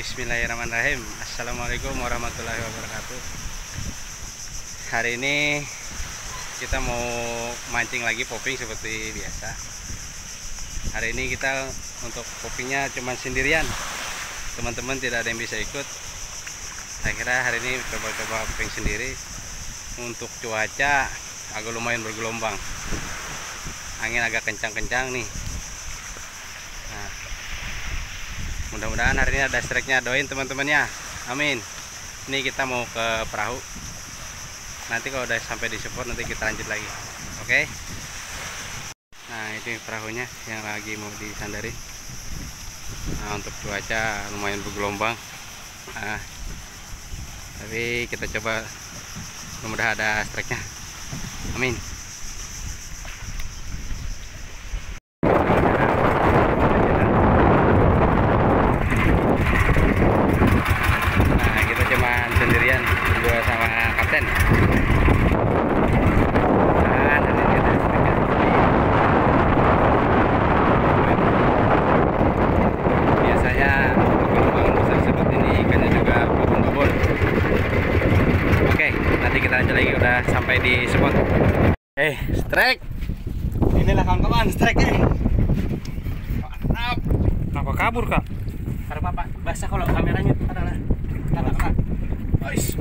Bismillahirrahmanirrahim. Assalamualaikum warahmatullahi wabarakatuh. Hari ini kita mau mancing lagi popping seperti biasa. Hari ini kita untuk poppingnya cuma sendirian. Teman-teman tidak ada yang bisa ikut. Saya kira hari ini coba-coba popping sendiri. Untuk cuaca agak lumayan bergelombang. Angin agak kencang-kencang nih. Nah, mudah-mudahan hari ini ada strike-nya, doain teman-temannya, amin. Ini kita mau ke perahu, nanti kalau udah sampai di support nanti kita lanjut lagi, oke? Nah, ini perahunya yang lagi mau disandari. Nah, untuk cuaca lumayan bergelombang, nah, tapi kita coba, mudah-mudahan ada strike-nya, amin. Sendirian berdua sama kapten. Nah, nanti kita biasanya gelombang besar seperti ini ikannya juga babon-babon. Oke, nanti kita lanjut lagi, udah sampai di spot. Strike. Inilah kawan-kawan strike-nya. Mantap. Kenapa kabur, Kak? Karena Bapak basah kalau kameranya adalah Kak. Guys,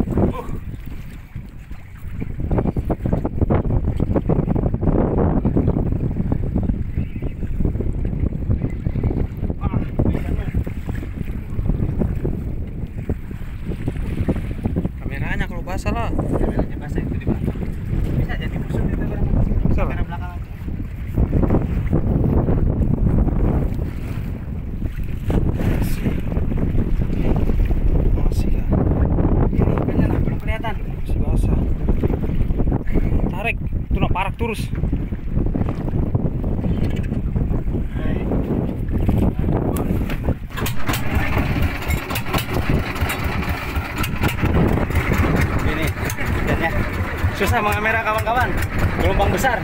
kameranya kalau basah lah. Kameranya basah itu di belakang. Bisa jadi musuh itu kamera belakang aja. Tarik, itu nak parak terus. Ini ikannya susah mengamera kawan-kawan, gelombang besar.